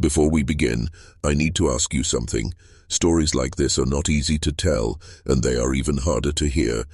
Before we begin, I need to ask you something. Stories like this are not easy to tell, and they are even harder to hear.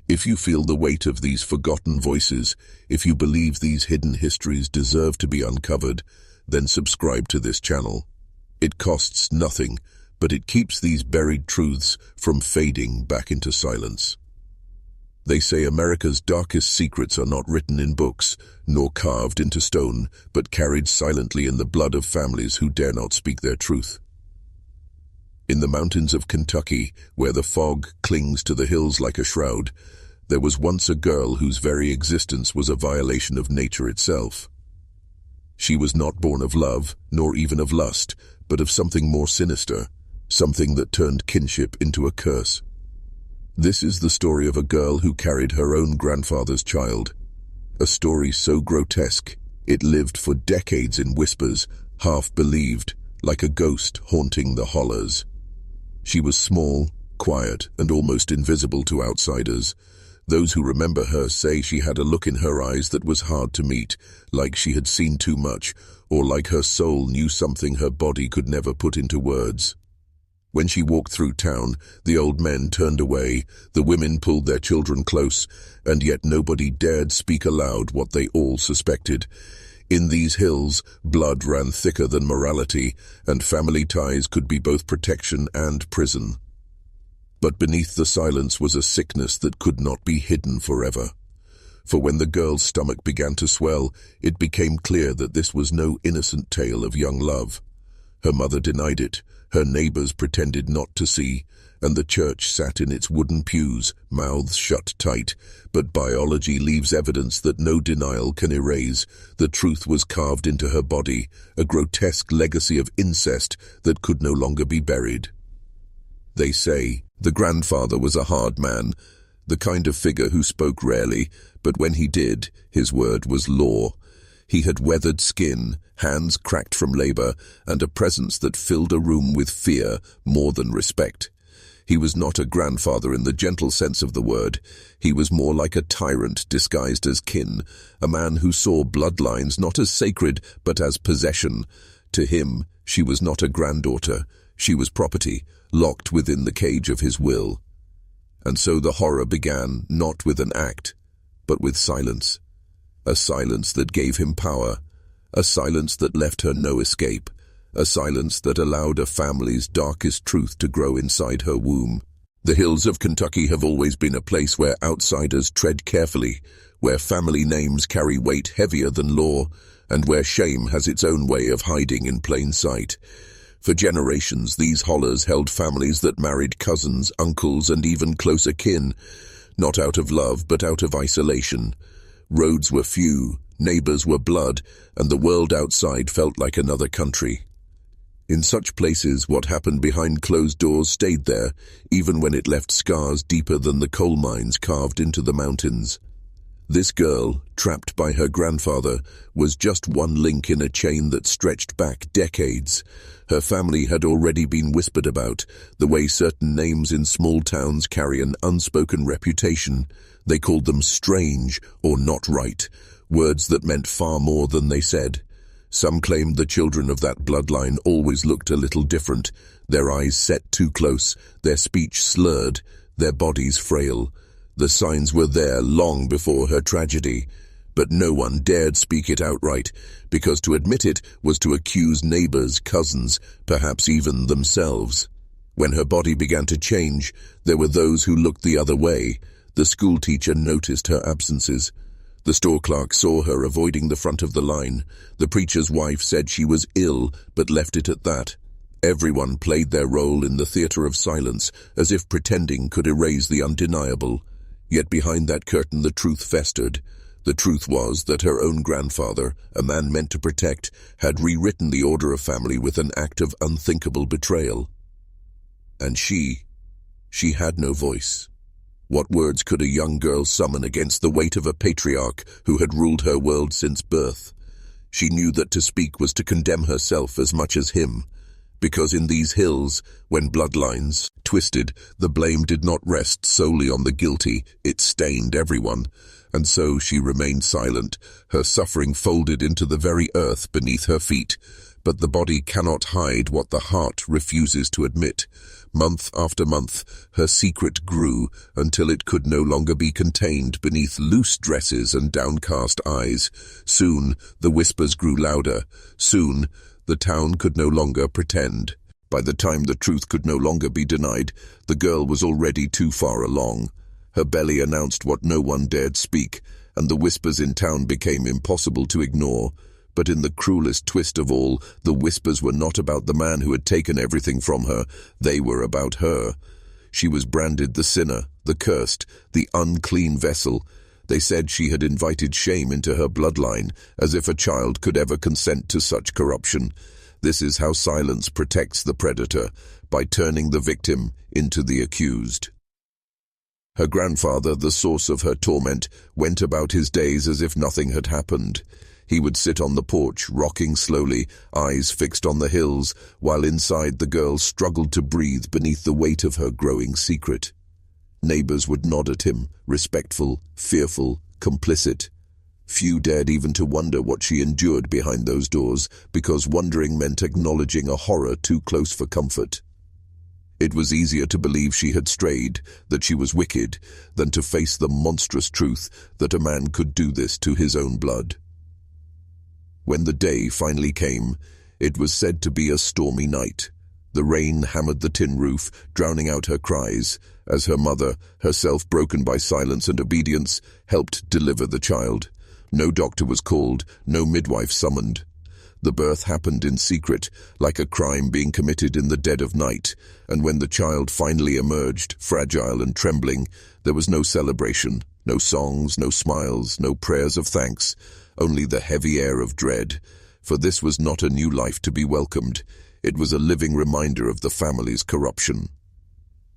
If you feel the weight of these forgotten voices, if you believe these hidden histories deserve to be uncovered, then subscribe to this channel. It costs nothing, but it keeps these buried truths from fading back into silence. They say America's darkest secrets are not written in books, nor carved into stone, but carried silently in the blood of families who dare not speak their truth. In the mountains of Kentucky, where the fog clings to the hills like a shroud, there was once a girl whose very existence was a violation of nature itself. She was not born of love, nor even of lust, but of something more sinister, something that turned kinship into a curse. This is the story of a girl who carried her own grandfather's child. A story so grotesque, it lived for decades in whispers, half believed, like a ghost haunting the hollers. She was small, quiet, and almost invisible to outsiders. Those who remember her say she had a look in her eyes that was hard to meet, like she had seen too much, or like her soul knew something her body could never put into words. When she walked through town, the old men turned away, the women pulled their children close, and yet nobody dared speak aloud what they all suspected. In these hills, blood ran thicker than morality, and family ties could be both protection and prison. But beneath the silence was a sickness that could not be hidden forever. For when the girl's stomach began to swell, it became clear that this was no innocent tale of young love. Her mother denied it, her neighbors pretended not to see, and the church sat in its wooden pews, mouths shut tight. But biology leaves evidence that no denial can erase. The truth was carved into her body, a grotesque legacy of incest that could no longer be buried. They say the grandfather was a hard man, the kind of figure who spoke rarely, but when he did, his word was law. He had weathered skin, hands cracked from labor, and a presence that filled a room with fear more than respect. He was not a grandfather in the gentle sense of the word. He was more like a tyrant disguised as kin, a man who saw bloodlines not as sacred but as possession. To him, she was not a granddaughter. She was property, locked within the cage of his will. And so the horror began, not with an act, but with silence. A silence that gave him power, a silence that left her no escape, a silence that allowed a family's darkest truth to grow inside her womb. The hills of Kentucky have always been a place where outsiders tread carefully, where family names carry weight heavier than law, and where shame has its own way of hiding in plain sight. For generations, these hollers held families that married cousins, uncles, and even closer kin, not out of love but out of isolation. Roads were few, neighbors were blood, and the world outside felt like another country. In such places, what happened behind closed doors stayed there, even when it left scars deeper than the coal mines carved into the mountains. This girl, trapped by her grandfather, was just one link in a chain that stretched back decades. Her family had already been whispered about, the way certain names in small towns carry an unspoken reputation. They called them strange or not right, words that meant far more than they said. Some claimed the children of that bloodline always looked a little different, their eyes set too close, their speech slurred, their bodies frail. The signs were there long before her tragedy, but no one dared speak it outright, because to admit it was to accuse neighbors, cousins, perhaps even themselves. When her body began to change, there were those who looked the other way. The schoolteacher noticed her absences. The store clerk saw her avoiding the front of the line. The preacher's wife said she was ill, but left it at that. Everyone played their role in the theater of silence, as if pretending could erase the undeniable. Yet behind that curtain the truth festered. The truth was that her own grandfather, a man meant to protect, had rewritten the order of family with an act of unthinkable betrayal. And she had no voice. What words could a young girl summon against the weight of a patriarch who had ruled her world since birth? She knew that to speak was to condemn herself as much as him, because in these hills, when bloodlines twisted, the blame did not rest solely on the guilty, it stained everyone. And so she remained silent, her suffering folded into the very earth beneath her feet. But the body cannot hide what the heart refuses to admit. Month after month, her secret grew until it could no longer be contained beneath loose dresses and downcast eyes. Soon, the whispers grew louder. Soon, the town could no longer pretend. By the time the truth could no longer be denied, the girl was already too far along. Her belly announced what no one dared speak, and the whispers in town became impossible to ignore. But in the cruelest twist of all, the whispers were not about the man who had taken everything from her. They were about her. She was branded the sinner, the cursed, the unclean vessel. They said she had invited shame into her bloodline, as if a child could ever consent to such corruption. This is how silence protects the predator, by turning the victim into the accused. Her grandfather, the source of her torment, went about his days as if nothing had happened. He would sit on the porch, rocking slowly, eyes fixed on the hills, while inside the girl struggled to breathe beneath the weight of her growing secret. Neighbors would nod at him, respectful, fearful, complicit. Few dared even to wonder what she endured behind those doors, because wondering meant acknowledging a horror too close for comfort. It was easier to believe she had strayed, that she was wicked, than to face the monstrous truth that a man could do this to his own blood. When the day finally came, it was said to be a stormy night. The rain hammered the tin roof, drowning out her cries, as her mother, herself broken by silence and obedience, helped deliver the child. No doctor was called, no midwife summoned. The birth happened in secret, like a crime being committed in the dead of night, and when the child finally emerged, fragile and trembling, there was no celebration, no songs, no smiles, no prayers of thanks, only the heavy air of dread, for this was not a new life to be welcomed. It was a living reminder of the family's corruption.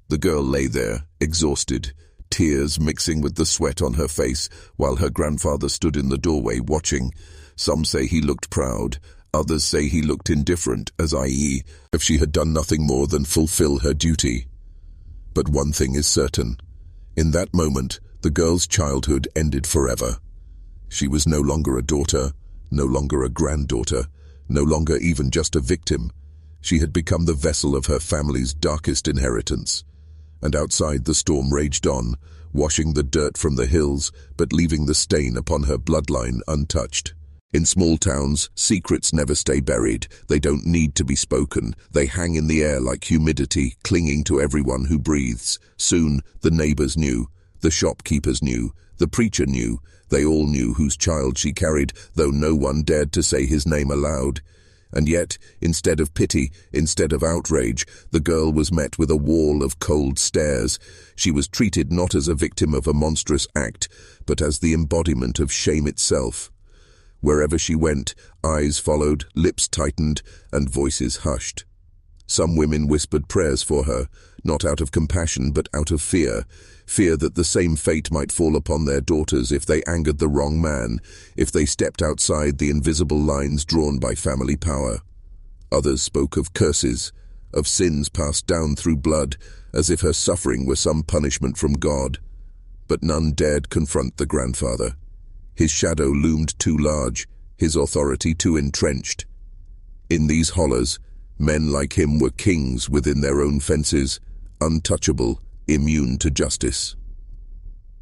The girl lay there, exhausted, tears mixing with the sweat on her face, while her grandfather stood in the doorway watching. Some say he looked proud, others say he looked indifferent, as i.e., if she had done nothing more than fulfill her duty. But one thing is certain. In that moment, the girl's childhood ended forever. She was no longer a daughter, no longer a granddaughter, no longer even just a victim. She had become the vessel of her family's darkest inheritance. And outside the storm raged on, washing the dirt from the hills, but leaving the stain upon her bloodline untouched. In small towns, secrets never stay buried. They don't need to be spoken. They hang in the air like humidity, clinging to everyone who breathes. Soon, the neighbors knew, the shopkeepers knew, the preacher knew. They all knew whose child she carried, though no one dared to say his name aloud. And yet, instead of pity, instead of outrage, the girl was met with a wall of cold stares. She was treated not as a victim of a monstrous act, but as the embodiment of shame itself. Wherever she went, eyes followed, lips tightened, and voices hushed. Some women whispered prayers for her, not out of compassion but out of fear that the same fate might fall upon their daughters if they angered the wrong man, if they stepped outside the invisible lines drawn by family power. Others spoke of curses, of sins passed down through blood, as if her suffering were some punishment from God. But none dared confront the grandfather. His shadow loomed too large, his authority too entrenched. In these hollers, men like him were kings within their own fences, untouchable, immune to justice.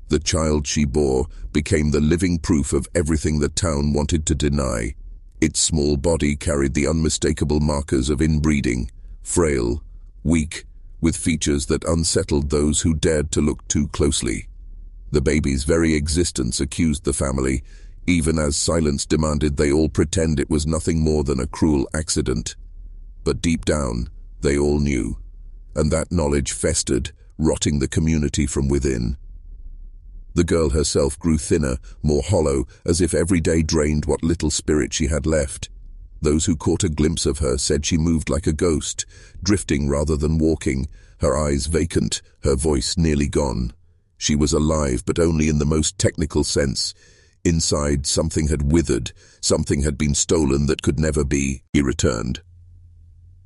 The child she bore became the living proof of everything the town wanted to deny. Its small body carried the unmistakable markers of inbreeding, frail, weak, with features that unsettled those who dared to look too closely. The baby's very existence accused the family, even as silence demanded they all pretend it was nothing more than a cruel accident. But deep down, they all knew, and that knowledge festered, rotting the community from within. The girl herself grew thinner, more hollow, as if every day drained what little spirit she had left. Those who caught a glimpse of her said she moved like a ghost, drifting rather than walking, her eyes vacant, her voice nearly gone. She was alive, but only in the most technical sense. Inside, something had withered, something had been stolen that could never be, he returned.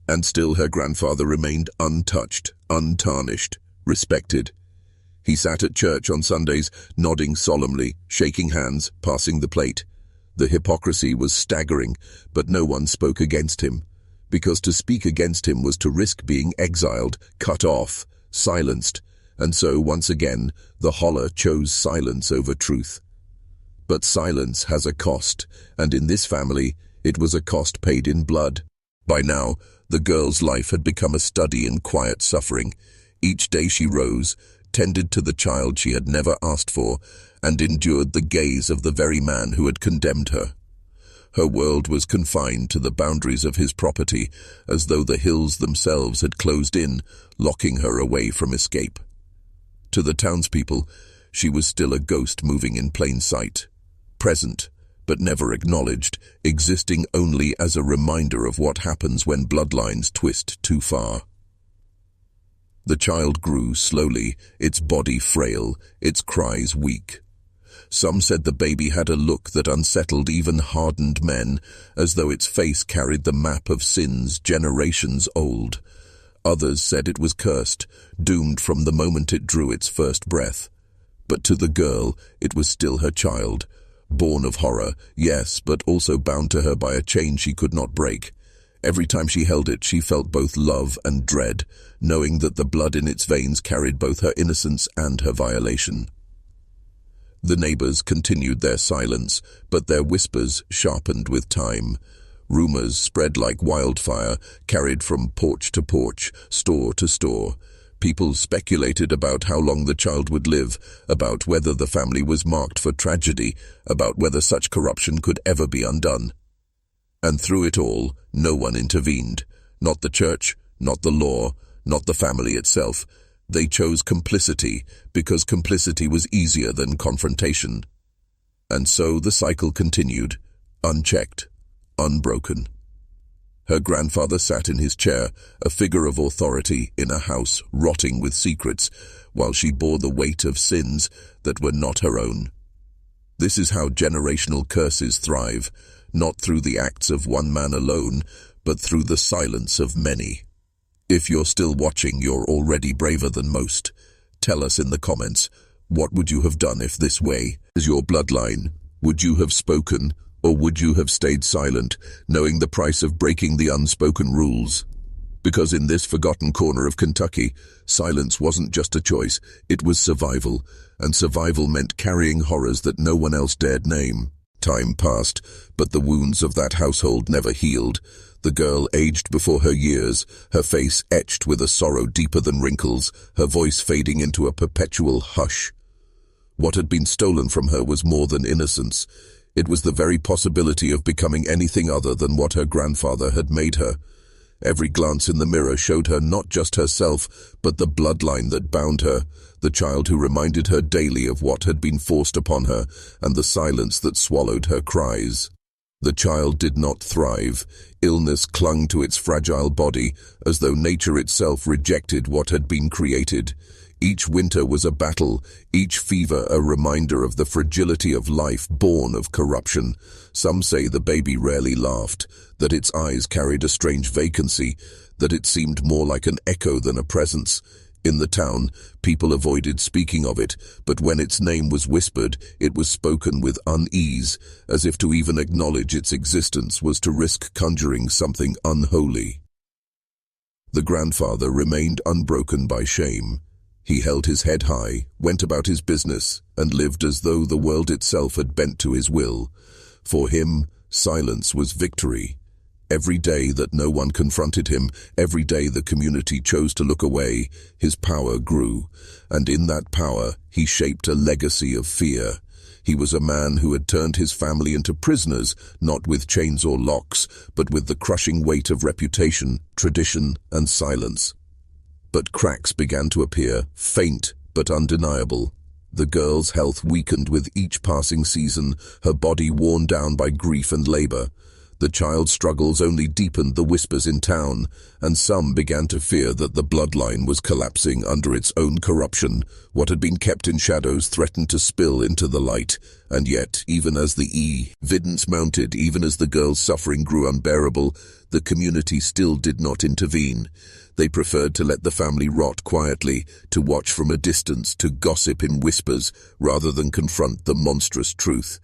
And still her grandfather remained untouched, untarnished, respected. He sat at church on Sundays, nodding solemnly, shaking hands, passing the plate. The hypocrisy was staggering, but no one spoke against him, because to speak against him was to risk being exiled, cut off, silenced, and so, once again, the holler chose silence over truth. But silence has a cost, and in this family, it was a cost paid in blood. By now, the girl's life had become a study in quiet suffering. Each day she rose, tended to the child she had never asked for, and endured the gaze of the very man who had condemned her. Her world was confined to the boundaries of his property, as though the hills themselves had closed in, locking her away from escape. To the townspeople, she was still a ghost moving in plain sight, present, but never acknowledged, existing only as a reminder of what happens when bloodlines twist too far. The child grew slowly, its body frail, its cries weak. Some said the baby had a look that unsettled even hardened men, as though its face carried the map of sins generations old. Others said it was cursed, doomed from the moment it drew its first breath. But to the girl, it was still her child, born of horror, yes, but also bound to her by a chain she could not break. Every time she held it, she felt both love and dread, knowing that the blood in its veins carried both her innocence and her violation. The neighbors continued their silence, but their whispers sharpened with time. Rumors spread like wildfire, carried from porch to porch, store to store. People speculated about how long the child would live, about whether the family was marked for tragedy, about whether such corruption could ever be undone. And through it all, no one intervened. Not the church, not the law, not the family itself. They chose complicity, because complicity was easier than confrontation. And so the cycle continued, unchecked, unbroken. Her grandfather sat in his chair, a figure of authority in a house rotting with secrets, while she bore the weight of sins that were not her own. This is how generational curses thrive, not through the acts of one man alone, but through the silence of many. If you're still watching, you're already braver than most. Tell us in the comments, what would you have done if this way is your bloodline? Would you have spoken, or would you have stayed silent, knowing the price of breaking the unspoken rules? Because in this forgotten corner of Kentucky, silence wasn't just a choice, it was survival, and survival meant carrying horrors that no one else dared name. Time passed, but the wounds of that household never healed. The girl aged before her years, her face etched with a sorrow deeper than wrinkles, her voice fading into a perpetual hush. What had been stolen from her was more than innocence. It was the very possibility of becoming anything other than what her grandfather had made her. Every glance in the mirror showed her not just herself, but the bloodline that bound her, the child who reminded her daily of what had been forced upon her, and the silence that swallowed her cries. The child did not thrive. Illness clung to its fragile body, as though nature itself rejected what had been created. Each winter was a battle, each fever a reminder of the fragility of life born of corruption. Some say the baby rarely laughed, that its eyes carried a strange vacancy, that it seemed more like an echo than a presence. In the town, people avoided speaking of it, but when its name was whispered, it was spoken with unease, as if to even acknowledge its existence was to risk conjuring something unholy. The grandfather remained unbroken by shame. He held his head high, went about his business, and lived as though the world itself had bent to his will. For him, silence was victory. Every day that no one confronted him, every day the community chose to look away, his power grew, and in that power he shaped a legacy of fear. He was a man who had turned his family into prisoners, not with chains or locks, but with the crushing weight of reputation, tradition, and silence. But cracks began to appear, faint but undeniable. The girl's health weakened with each passing season, her body worn down by grief and labor. The child's struggles only deepened the whispers in town, and some began to fear that the bloodline was collapsing under its own corruption. What had been kept in shadows threatened to spill into the light, and yet, even as the evidence mounted, even as the girl's suffering grew unbearable, the community still did not intervene. They preferred to let the family rot quietly, to watch from a distance, to gossip in whispers, rather than confront the monstrous truth.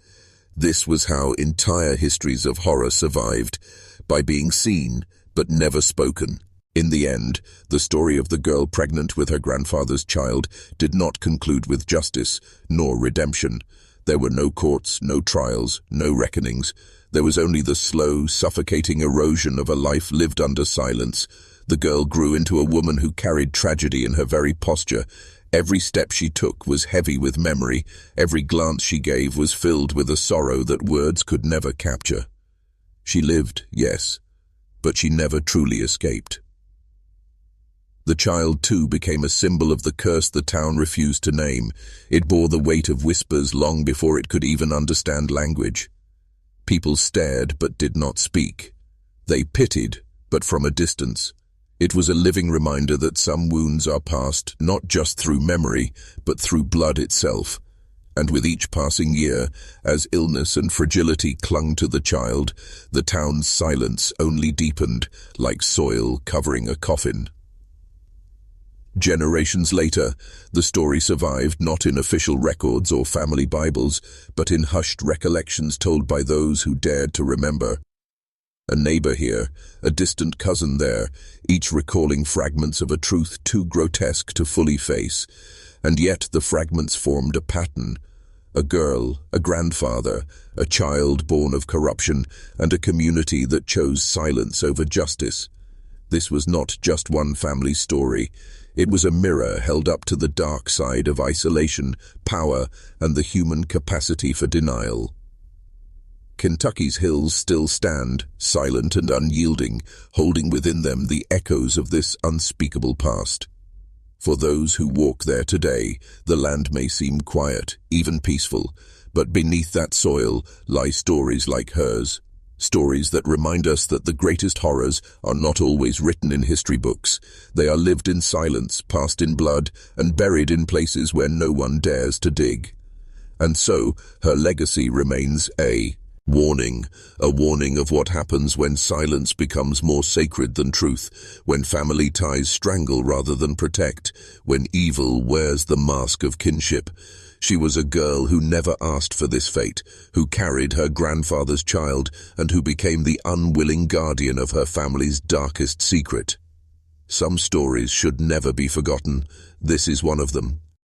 This was how entire histories of horror survived, by being seen but never spoken. In the end, the story of the girl pregnant with her grandfather's child did not conclude with justice, nor redemption. There were no courts, no trials, no reckonings. There was only the slow, suffocating erosion of a life lived under silence. The girl grew into a woman who carried tragedy in her very posture. Every step she took was heavy with memory. Every glance she gave was filled with a sorrow that words could never capture. She lived, yes, but she never truly escaped. The child, too, became a symbol of the curse the town refused to name. It bore the weight of whispers long before it could even understand language. People stared but did not speak. They pitied, but from a distance. It was a living reminder that some wounds are passed not just through memory, but through blood itself. And with each passing year, as illness and fragility clung to the child, the town's silence only deepened, like soil covering a coffin. Generations later, the story survived not in official records or family Bibles, but in hushed recollections told by those who dared to remember. A neighbor here, a distant cousin there, each recalling fragments of a truth too grotesque to fully face. And yet the fragments formed a pattern. A girl, a grandfather, a child born of corruption, and a community that chose silence over justice. This was not just one family's story. It was a mirror held up to the dark side of isolation, power, and the human capacity for denial. Kentucky's hills still stand, silent and unyielding, holding within them the echoes of this unspeakable past. For those who walk there today, the land may seem quiet, even peaceful, but beneath that soil lie stories like hers. Stories that remind us that the greatest horrors are not always written in history books. They are lived in silence, passed in blood, and buried in places where no one dares to dig. And so, her legacy remains a warning of what happens when silence becomes more sacred than truth, when family ties strangle rather than protect, when evil wears the mask of kinship. She was a girl who never asked for this fate, who carried her grandfather's child, and who became the unwilling guardian of her family's darkest secret. Some stories should never be forgotten. This is one of them.